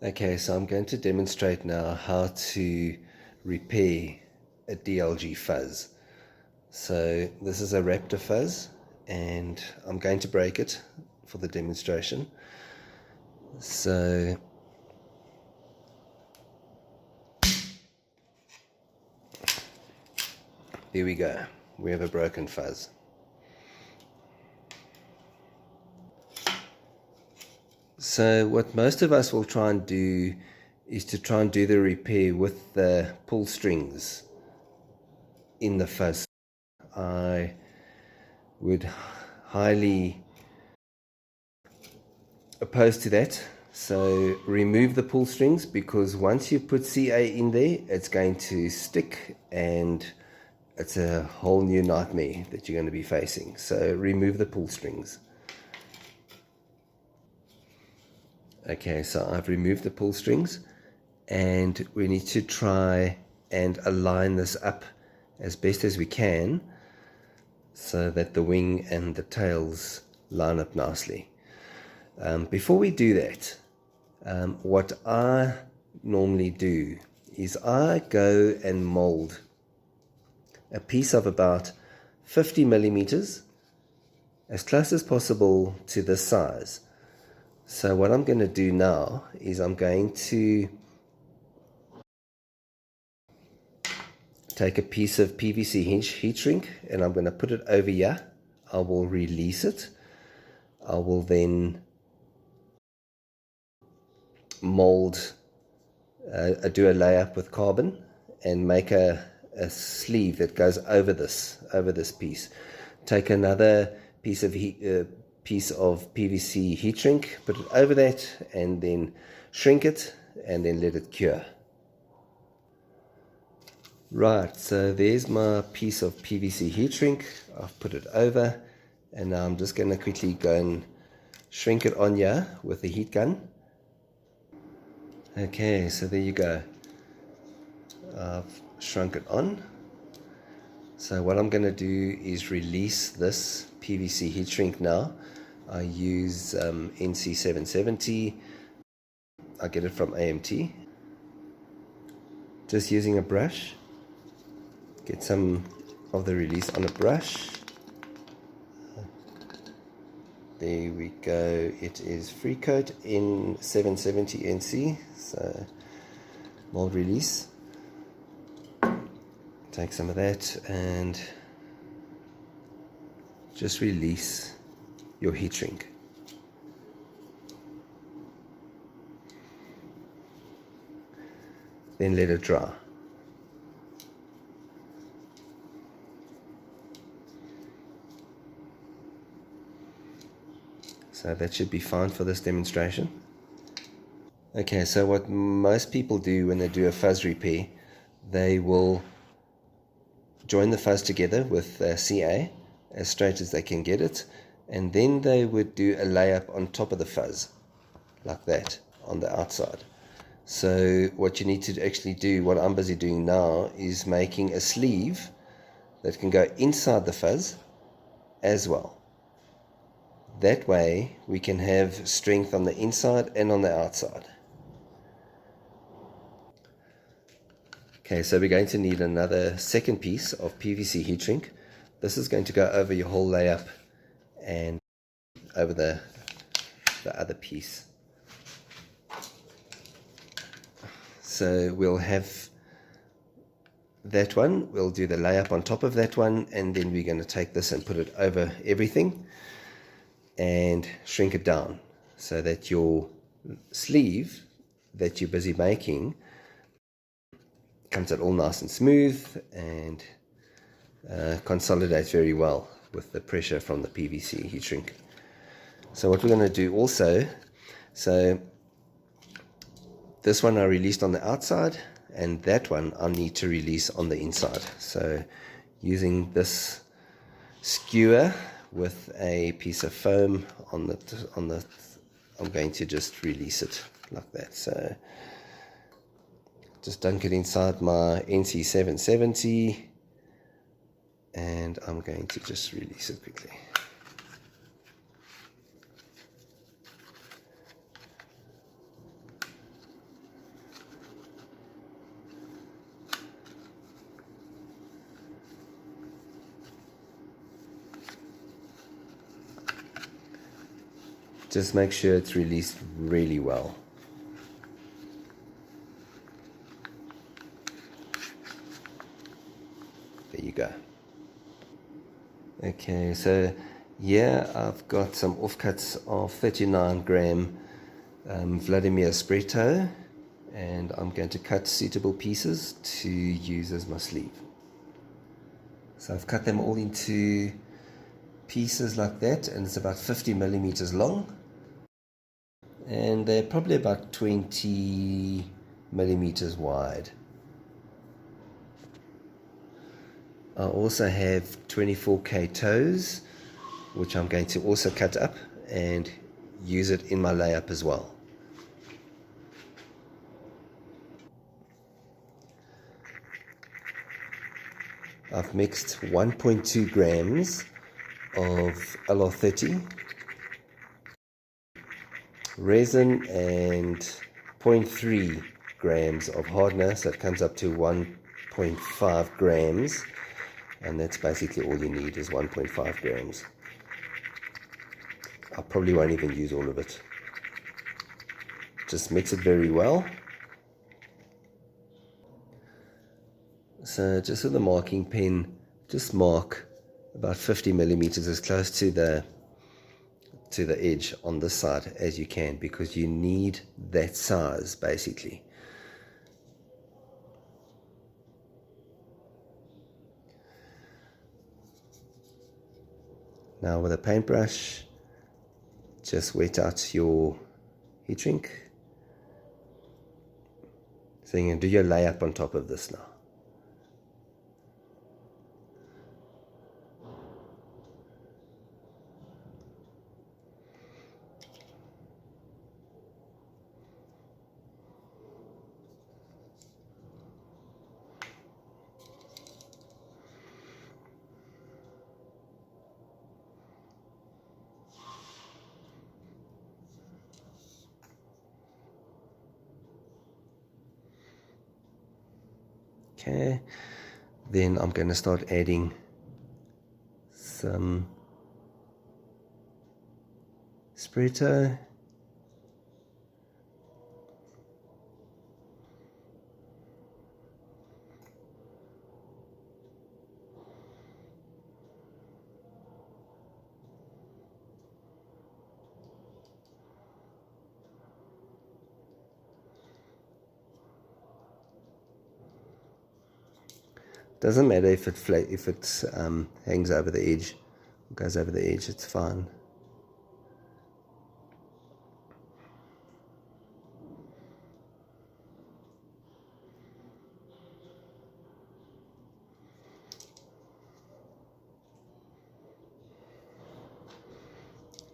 Okay, so I'm going to demonstrate now how to repair a DLG fuzz. So this is a Raptor fuzz and I'm going to break it for the demonstration. So here we go. We have a broken fuzz. So what most of us will try and do is to try and do the repair with the pull strings in the fuzz. I would highly oppose to that. So remove the pull strings, because once you put CA in there, it's going to stick and it's a whole new nightmare that you're going to be facing. So remove the pull strings. Okay, so I've removed the pull strings and we need to try and align this up as best as we can so that the wing and the tails line up nicely. Before we do that, what I normally do is I go and mold a piece of about 50 millimeters as close as possible to this size. So what I'm going to do now is I'm going to take a piece of PVC heat shrink and I'm going to put it over here. I will release it. I will then mold, do a layup with carbon and make a sleeve that goes over this piece. Take another piece of PVC heat shrink, put it over that, and then shrink it and then let it cure. Right, so there's my piece of PVC heat shrink. I've put it over, and now I'm just going to quickly go and shrink it on here with the heat gun. Okay, so there you go. I've shrunk it on. So what I'm going to do is release this PVC heat shrink now. I use NC770. I get it from AMT. Just using a brush. Get some of the release on a brush. There we go. It is Free Coat N770 NC. So mold release. Take some of that and just release your heat shrink. Then let it dry. So that should be fine for this demonstration. Okay, so what most people do when they do a fuzz repair, they will join the fuzz together with CA as straight as they can get it, and then they would do a layup on top of the fuzz like that on the outside. So what you need to actually do, what I'm busy doing now, is making a sleeve that can go inside the fuzz as well. That way we can have strength on the inside and on the outside. Okay, so we're going to need another second piece of PVC heat shrink. This is going to go over your whole layup and over the other piece. So we'll have that one, we'll do the layup on top of that one, and then we're going to take this and put it over everything and shrink it down so that your sleeve that you're busy making comes out all nice and smooth and consolidates very well with the pressure from the PVC heat shrink. So what we're going to do also, so this one I released on the outside and that one I need to release on the inside. So using this skewer with a piece of foam on the I'm going to just release it like that. So just dunk it inside my NC770 and I'm going to just release it quickly. Just make sure it's released really well. There you go. Okay, so yeah, I've got some offcuts of 39 gram Vladimir Spreto, and I'm going to cut suitable pieces to use as my sleeve. So I've cut them all into pieces like that, and it's about 50 millimeters long, and they're probably about 20 millimeters wide. I also have 24K toes, which I'm going to also cut up and use it in my layup as well. I've mixed 1.2 grams of LR30 resin and 0.3 grams of hardener, so it comes up to 1.5 grams, and that's basically all you need is 1.5 grams. I probably won't even use all of it. Just mix it very well. So just with the marking pen, just mark about 50 millimeters as close to the edge on this side as you can, because you need that size basically. Now with a paintbrush, just wet out your heat shrink. So you can do your layup on top of this now. Okay, then I'm going to start adding some Spreto. Doesn't matter if it hangs over the edge, goes over the edge, it's fine.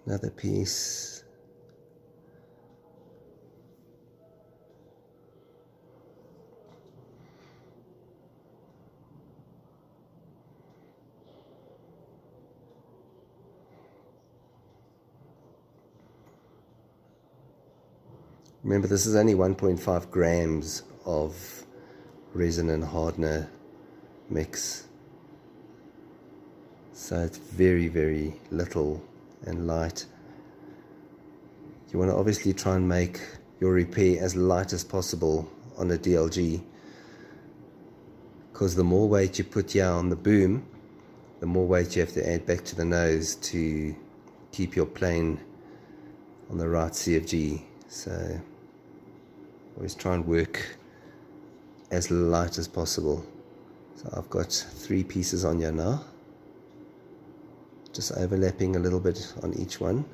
Another piece. Remember, this is only 1.5 grams of resin and hardener mix, so it's very, very little and light. You want to obviously try and make your repair as light as possible on a DLG, because the more weight you put here on the boom, the more weight you have to add back to the nose to keep your plane on the right CFG. So always try and work as light as possible. So I've got 3 pieces on here now, just overlapping a little bit on each one.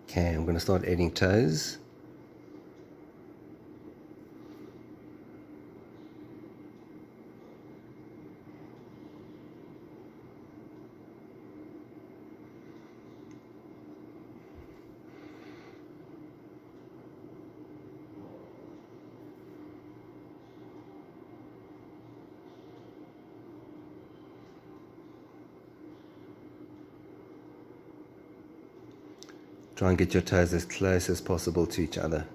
Okay, I'm going to start adding toes. Try and get your toes as close as possible to each other.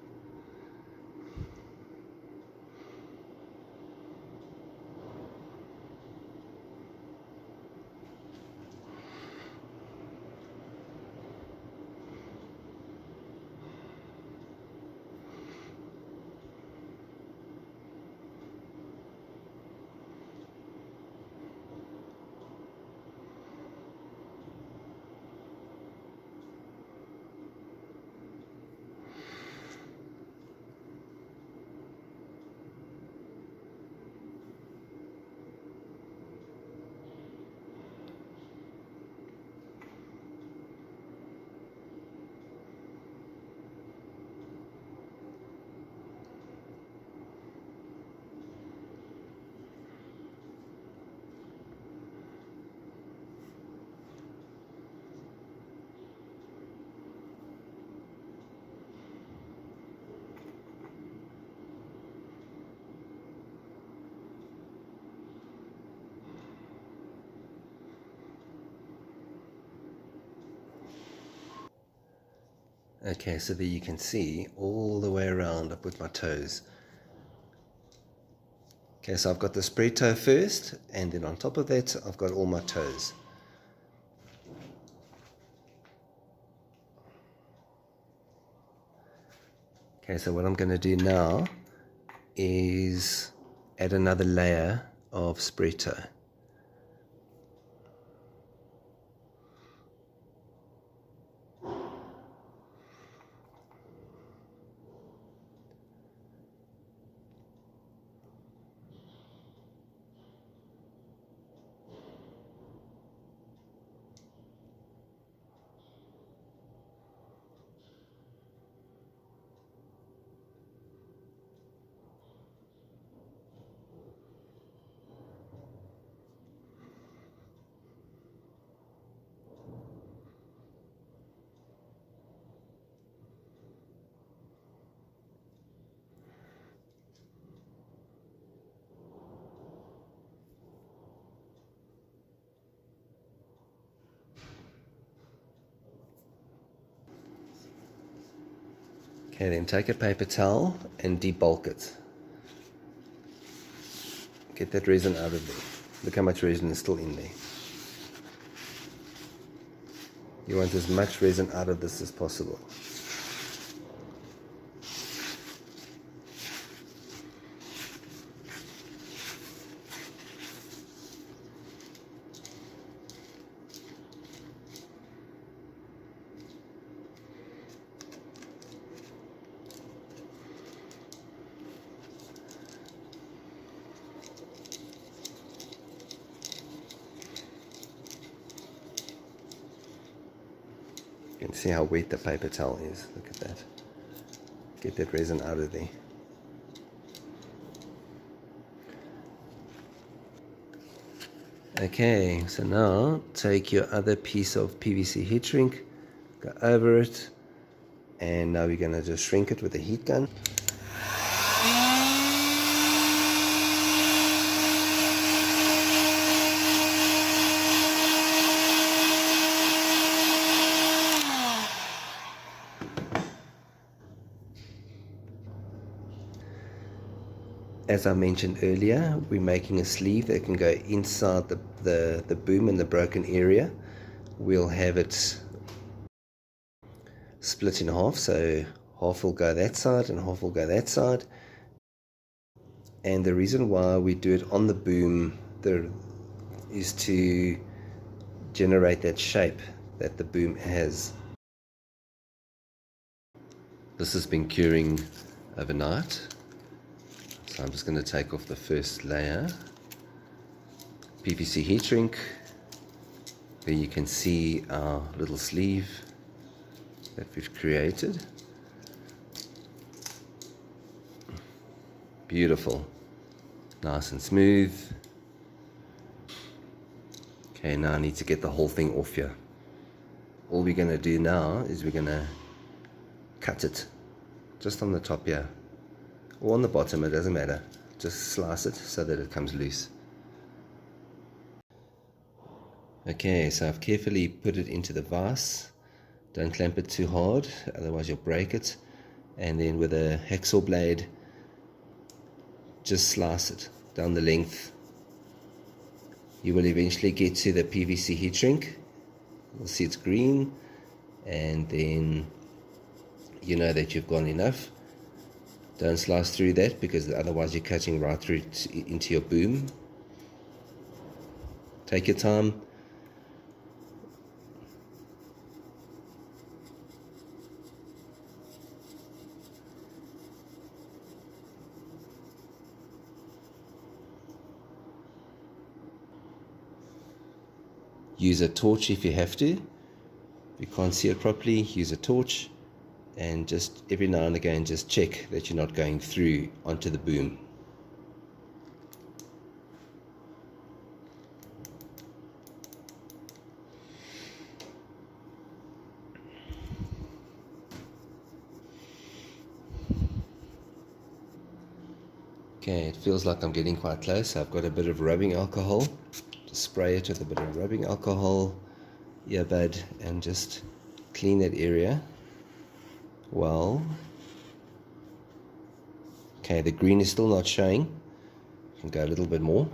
Okay, so there you can see all the way around I put my toes. Okay, so I've got the spread toe first, and then on top of that I've got all my toes. Okay, so what I'm going to do now is add another layer of spread toe. Okay, then take a paper towel and debulk it. Get that resin out of there. Look how much resin is still in there. You want as much resin out of this as possible. You can see how wet the paper towel is. Look at that. Get that resin out of there. Okay, so now take your other piece of PVC heat shrink, go over it, and now we're going to just shrink it with a heat gun. As I mentioned earlier, we're making a sleeve that can go inside the boom in the broken area. We'll have it split in half, so half will go that side and half will go that side. And the reason why we do it on the boom is to generate that shape that the boom has. This has been curing overnight. So I'm just going to take off the first layer, PVC heat shrink. There you can see our little sleeve. that we've created. Beautiful, nice and smooth. Okay, now I need to get the whole thing off here. All we're going to do now is we're going to cut it just on the top here, or on the bottom, it doesn't matter. Just slice it so that it comes loose. Okay, so I've carefully put it into the vise. Don't clamp it too hard, otherwise you'll break it. And then with a hacksaw blade, just slice it down the length. You will eventually get to the PVC heat shrink. You'll see it's green, and then you know that you've gone enough. Don't slice through that, because otherwise you're cutting right through into your boom. Take your time. Use a torch if you have to. If you can't see it properly, use a torch, and just every now and again just check that you're not going through onto the boom. Okay, it feels like I'm getting quite close. I've got a bit of rubbing alcohol. Just spray it with a bit of rubbing alcohol, earbud, and just clean that area well. Okay, the green is still not showing. You can go a little bit more.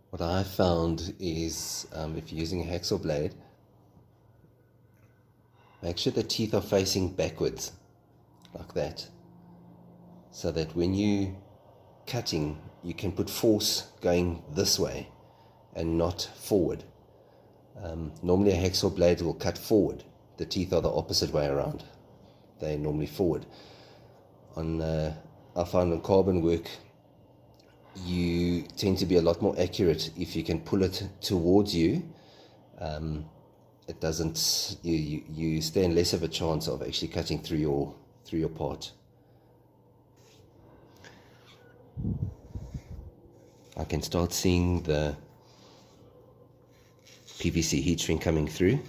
What I found is if you're using a hacksaw blade, make sure the teeth are facing backwards, like that, so that when you cutting, you can put force going this way and not forward. Normally a hacksaw blade will cut forward. The teeth are the opposite way around. They're normally forward. I found on carbon work, you tend to be a lot more accurate if you can pull it towards you. It doesn't, you stand less of a chance of actually cutting through your part. I can start seeing the PVC heat shrink coming through.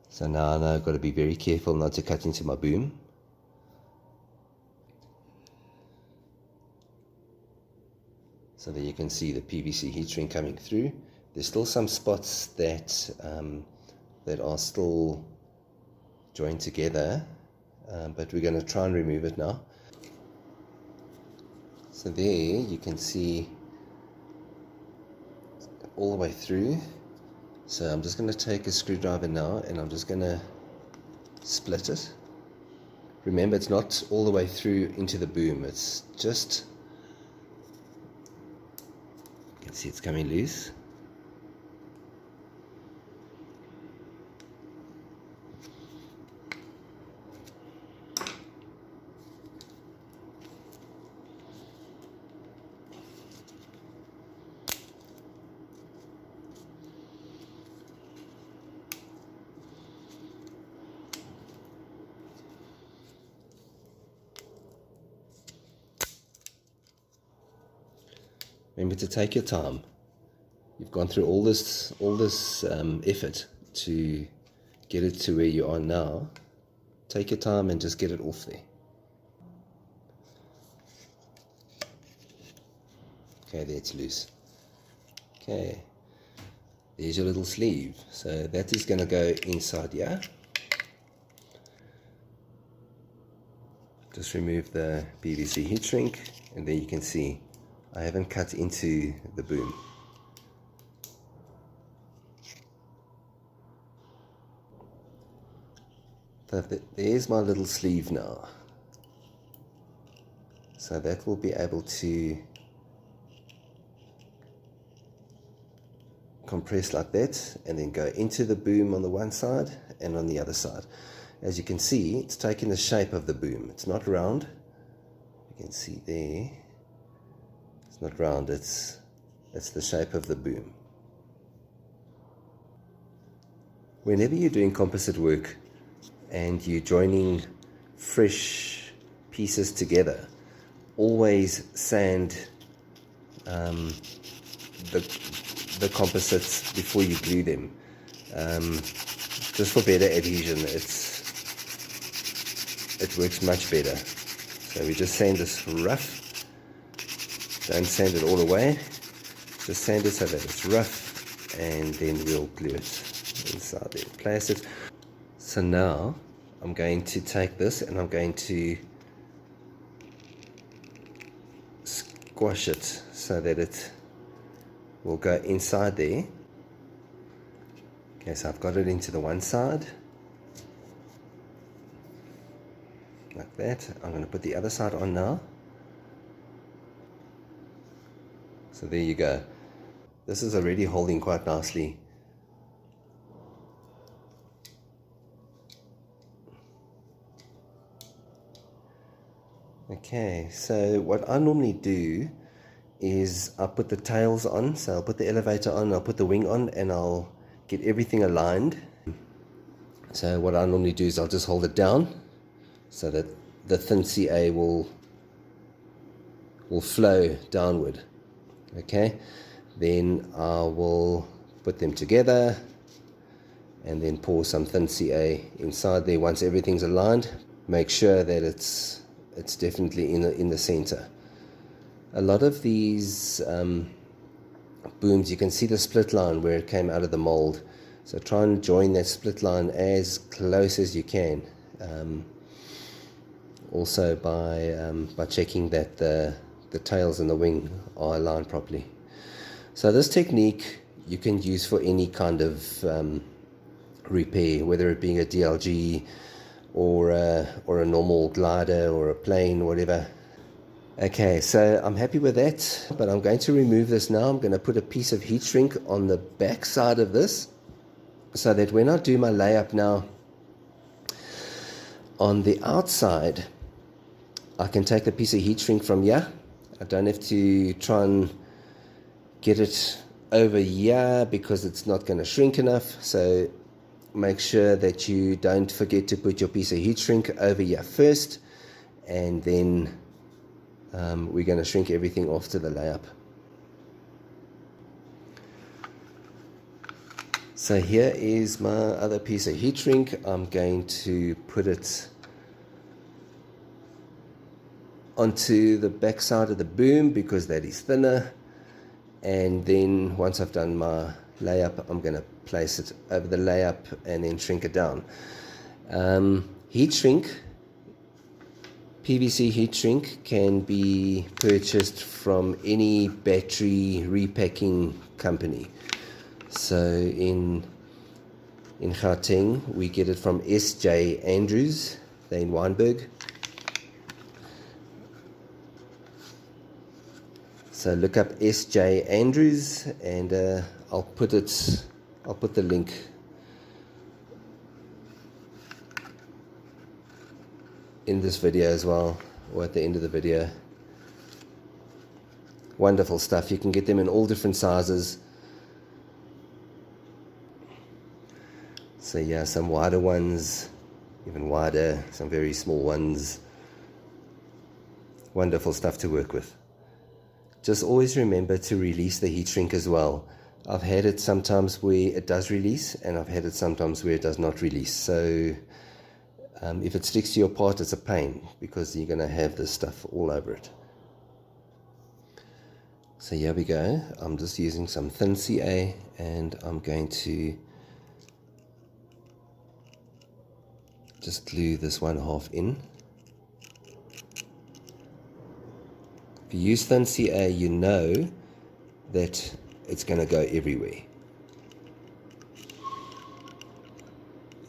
So now I know I've got to be very careful not to cut into my boom. So that you can see the PVC heat shrink coming through. There's still some spots that that are still joined together, but we're going to try and remove it now. So there you can see all the way through. So I'm just going to take a screwdriver now, and I'm just going to split it. Remember, it's not all the way through into the boom, it's just, you can see it's coming loose. Remember to take your time. You've gone through all this effort to get it to where you are now. Take your time and just get it off there. Okay, there it's loose. Okay, there's your little sleeve. So that is going to go inside here. Just remove the PVC heat shrink, and there you can see I haven't cut into the boom. So there's my little sleeve now. So that will be able to compress like that, and then go into the boom on the one side and on the other side. As you can see, it's taking the shape of the boom. It's not round. You can see there. It's not round, it's the shape of the boom. Whenever you're doing composite work and you're joining fresh pieces together, always sand the composites before you glue them, just for better adhesion. It works much better. So we just sand this rough. Don't sand it all away, just sand it so that it's rough, and then we'll glue it inside there, place it. So now I'm going to take this and I'm going to squash it so that it will go inside there. Okay, so I've got it into the one side like that. I'm going to put the other side on now. So there you go. This is already holding quite nicely. Okay, so what I normally do is I'll put the tails on. So I'll put the elevator on, I'll put the wing on, and I'll get everything aligned. So what I normally do is I'll just hold it down so that the thin CA will flow downward. Okay, then I will put them together and then pour some thin CA inside there. Once everything's aligned, make sure that it's definitely in the center. A lot of these booms, you can see the split line where it came out of the mold. So try and join that split line as close as you can. Also by checking that the tails and the wing are aligned properly. So this technique you can use for any kind of repair, whether it being a DLG or a normal glider or a plane, whatever. Okay, so I'm happy with that, but I'm going to remove this now. I'm going to put a piece of heat shrink on the back side of this so that when I do my layup now on the outside, I can take the piece of heat shrink from here. I don't have to try and get it over here because it's not going to shrink enough. So make sure that you don't forget to put your piece of heat shrink over here first, and then we're going to shrink everything off to the layup. So here is my other piece of heat shrink. I'm going to put it onto the back side of the boom because that is thinner, and then once I've done my layup, I'm going to place it over the layup and then shrink it down. Heat shrink, PVC heat shrink, can be purchased from any battery repacking company. So in Gauteng, we get it from S.J. Andrews. They're in Wynberg. So look up S.J. Andrews, and I'll put the link in this video as well, or at the end of the video. Wonderful stuff. You can get them in all different sizes. So yeah, some wider ones, even wider, some very small ones. Wonderful stuff to work with. Just always remember to release the heat shrink as well. I've had it sometimes where it does release, and I've had it sometimes where it does not release. So if it sticks to your part, it's a pain because you're going to have this stuff all over it. So here we go. I'm just using some thin CA, and I'm going to just glue this 1/2 in. If you use thin CA, you know that it's going to go everywhere.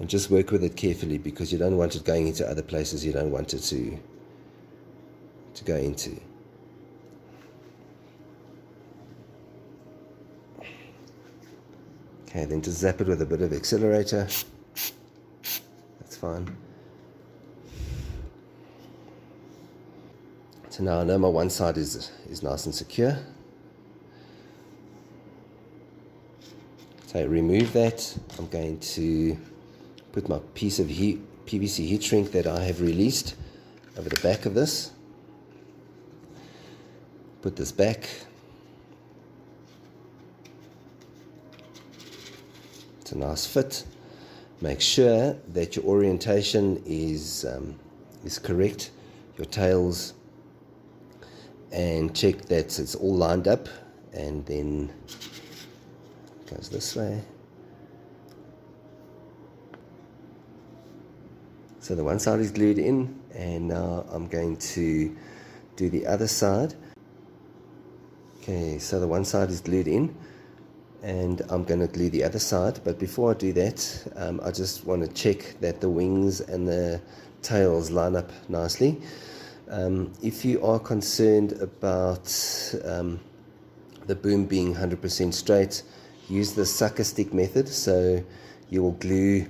And just work with it carefully because you don't want it going into other places you don't want it to go into. Okay, then just zap it with a bit of accelerator. That's fine. So now I know my one side is nice and secure. So remove that. I'm going to put my piece of PVC heat shrink that I have released over the back of this. Put this back. It's a nice fit. Make sure that your orientation is correct, your tails, and check that it's all lined up, and then it goes this way. So the one side is glued in, and now I'm going to do the other side. Okay, so the one side is glued in, and I'm going to glue the other side. But before I do that, I just want to check that the wings and the tails line up nicely. If you are concerned about the boom being 100% straight, use the sucker stick method. So you will glue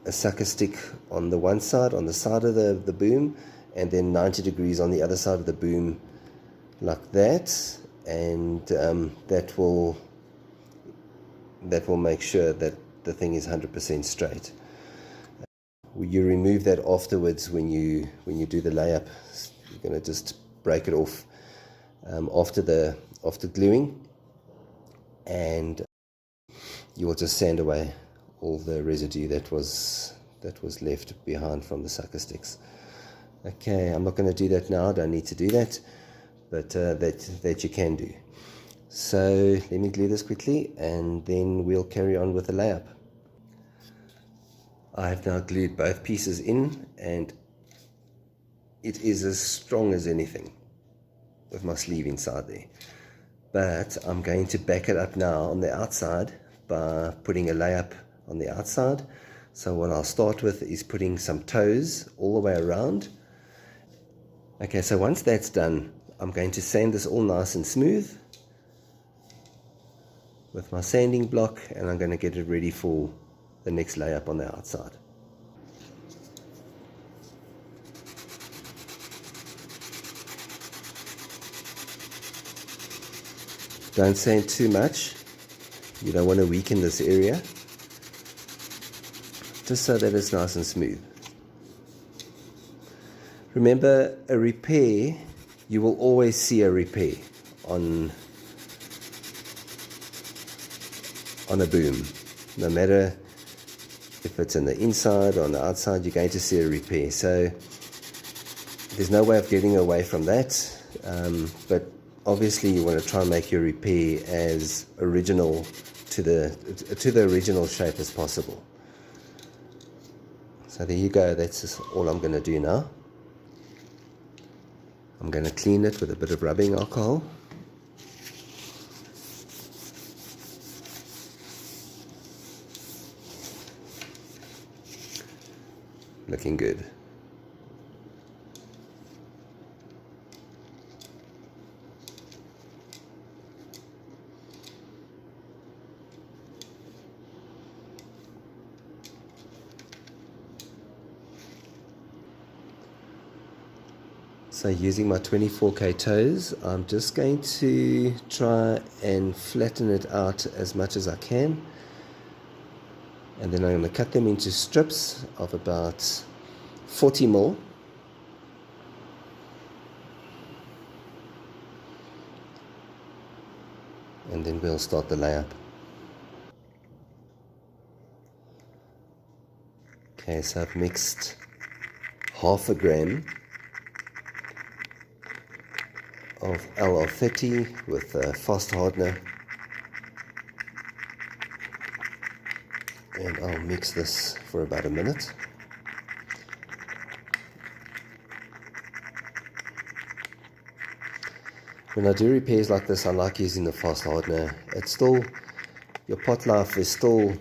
a sucker stick on the one side, on the side of the boom, and then 90 degrees on the other side of the boom, like that, and that will make sure that the thing is 100% straight. You remove that afterwards when you do the layup. You're going to just break it off after gluing, and you will just sand away all the residue that was left behind from the sucker sticks. Okay, I'm not going to do that now. I don't need to do that, but that you can do. So let me glue this quickly, and then we'll carry on with the layup. I have now glued both pieces in, and it is as strong as anything with my sleeve inside there. But I'm going to back it up now on the outside by putting a layup on the outside. So what I'll start with is putting some toes all the way around. Okay, so once that's done, I'm going to sand this all nice and smooth with my sanding block, and I'm going to get it ready for the next layup on the outside. Don't sand too much. You don't want to weaken this area, just so that it's nice and smooth. Remember, a repair, you will always see a repair on a boom. No matter if it's in the inside or on the outside, you're going to see a repair. So there's no way of getting away from that. But obviously you want to try and make your repair as original to the original shape as possible. So there you go. That's all I'm going to do now. I'm going to clean it with a bit of rubbing alcohol. Looking good. So using my 24K toes, I'm just going to try and flatten it out as much as I can. And then I'm going to cut them into strips of about 40 mil. And then we'll start the layup. Okay, so I've mixed half a gram of LL30 with a fast hardener, and I'll mix this for about a minute. When I do repairs like this, I like using the fast hardener. It's still, your pot life is still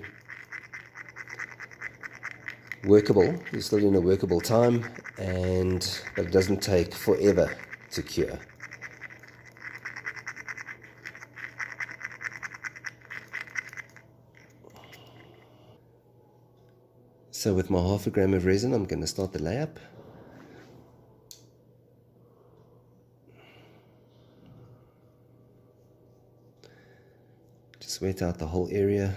workable. You're still in a workable time, but it doesn't take forever to cure. So with my half a gram of resin, I'm going to start the layup. Just Just wet out the whole area.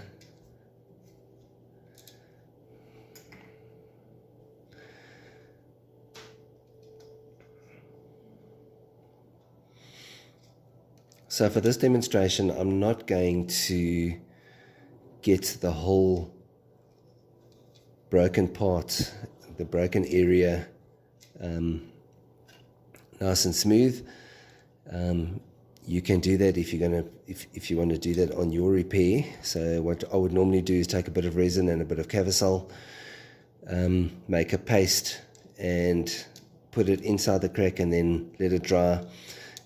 So for this demonstration, I'm not going to get the whole broken part, the broken area, nice and smooth. You can do that if you're gonna, if you want to do that on your repair. So what I would normally do is take a bit of resin and a bit of Cavasol, make a paste and put it inside the crack and then let it dry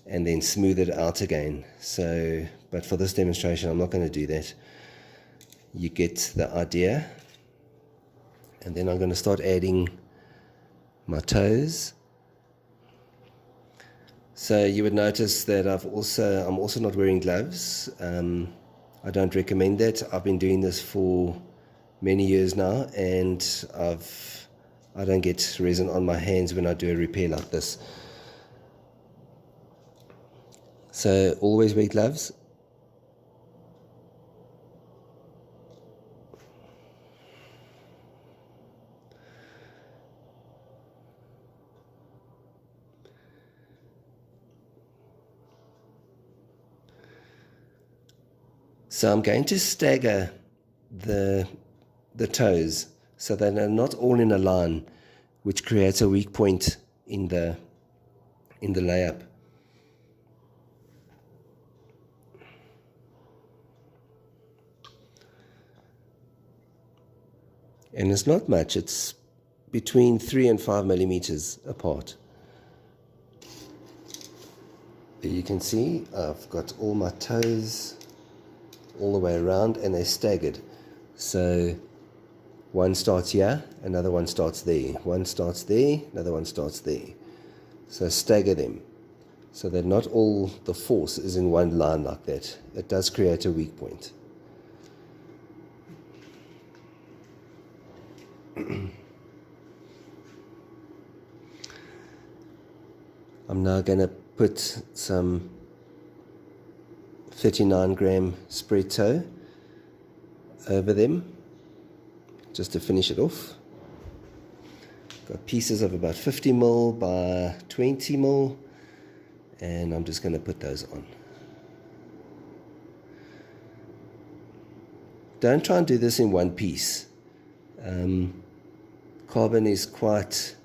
and then smooth it out again. So, but for this demonstration, I'm not going to do that. You get the idea. And then I'm going to start adding my toes. So you would notice that I'm also not wearing gloves. I don't recommend that. I've been doing this for many years now, and I don't get resin on my hands when I do a repair like this. So always wear gloves. So I'm going to stagger the toes so that they're not all in a line, which creates a weak point in the layup. And it's not much, it's between 3 and 5 millimeters apart. There you can see I've got all my toes all the way around and they're staggered. So one starts here, another one starts there, one starts there, another one starts there. So stagger them so that not all the force is in one line like that. It does create a weak point. I'm now going to put some 39-gram spread toe over them just to finish it off. Got pieces of about 50 mil by 20 mil, and I'm just going to put those on. Don't try and do this in one piece. Carbon is quite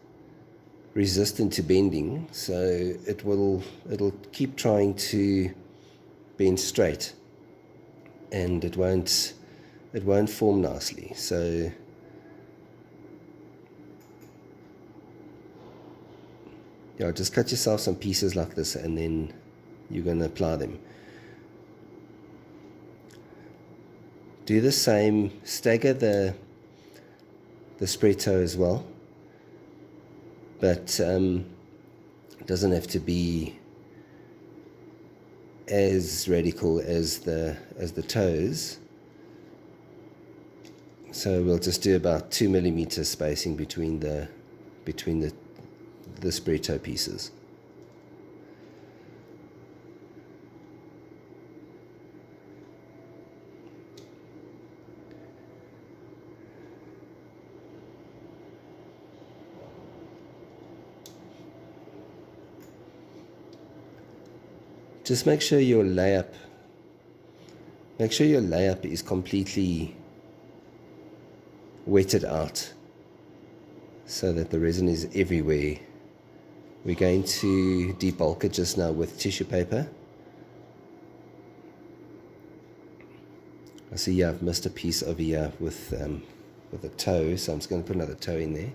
resistant to bending, so it'll keep trying to bend straight, and it won't form nicely. So yeah, just cut yourself some pieces like this, and then you're going to apply them. Do the same, stagger the spread toe as well, but it doesn't have to be as radical as the toes. So we'll just do about 2 millimeter spacing between the spread toe pieces. Just make sure your layup is completely wetted out so that the resin is everywhere. We're going to debulk it just now with tissue paper. I see I've missed a piece over here with a toe, so I'm just going to put another toe in there.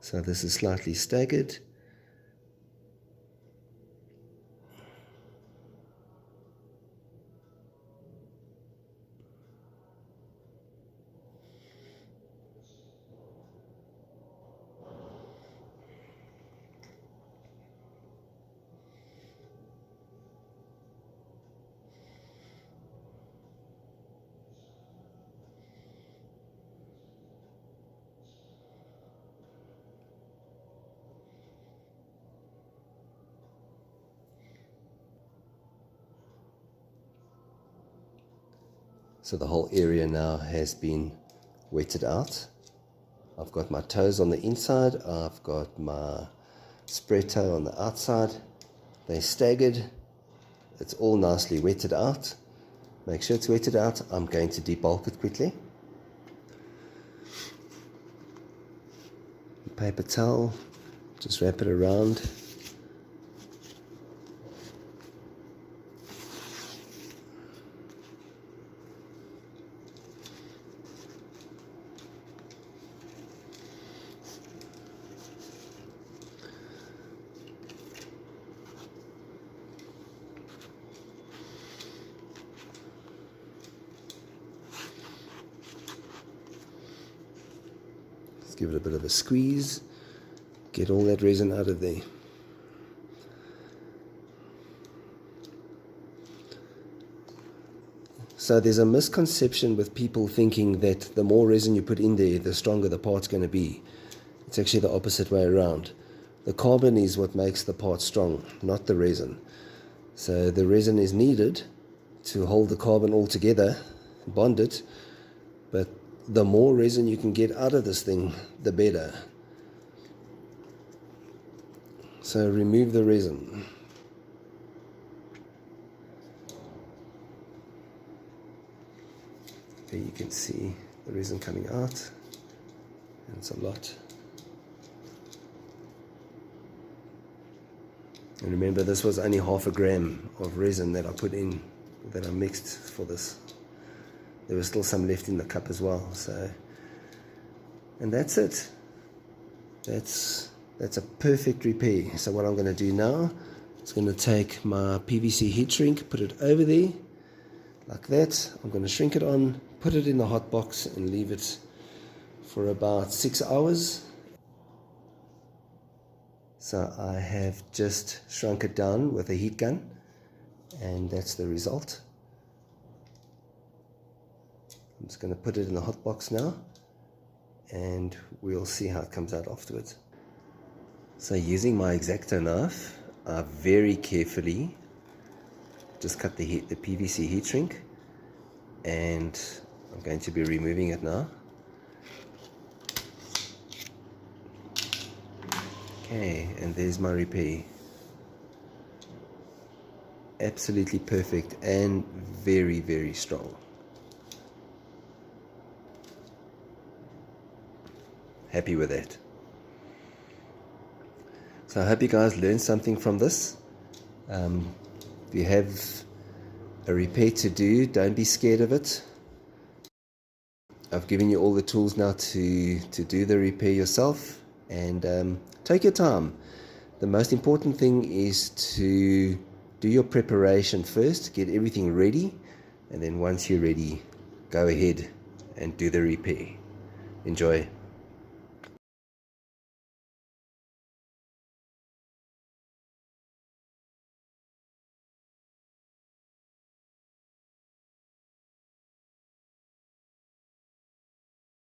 So this is slightly staggered. So the whole area now has been wetted out. I've got my toes on the inside, I've got my spread toe on the outside. They're staggered. It's all nicely wetted out. Make sure it's wetted out. I'm going to debulk it quickly. Paper towel, just wrap it around. Give it a bit of a squeeze, get all that resin out of there. So there's a misconception with people thinking that the more resin you put in there, the stronger the part's going to be. It's actually the opposite way around. The carbon is what makes the part strong, not the resin. So the resin is needed to hold the carbon all together, bond it, but the more resin you can get out of this thing, the better. So remove the resin. There you can see the resin coming out, and it's a lot. And remember, this was only 0.5 gram of resin that I put in, that I mixed for this. There was still some left in the cup as well. So, and that's it. That's a perfect repair. So what I'm going to do now is going to take my PVC heat shrink, put it over there like that. I'm going to shrink it on, put it in the hot box, and leave it for about 6 hours. So I have just shrunk it down with a heat gun, and that's the result. I'm just going to put it in the hot box now, and we'll see how it comes out afterwards. So using my X-Acto knife, I very carefully just cut the PVC heat shrink, and I'm going to be removing it now. Okay, and there's my repair. Absolutely perfect and very, very strong. Happy with that. So I hope you guys learned something from this. If you have a repair to do, don't be scared of it. I've given you all the tools now to do the repair yourself, and take your time. The most important thing is to do your preparation first, get everything ready, and then once you're ready, go ahead and do the repair. Enjoy.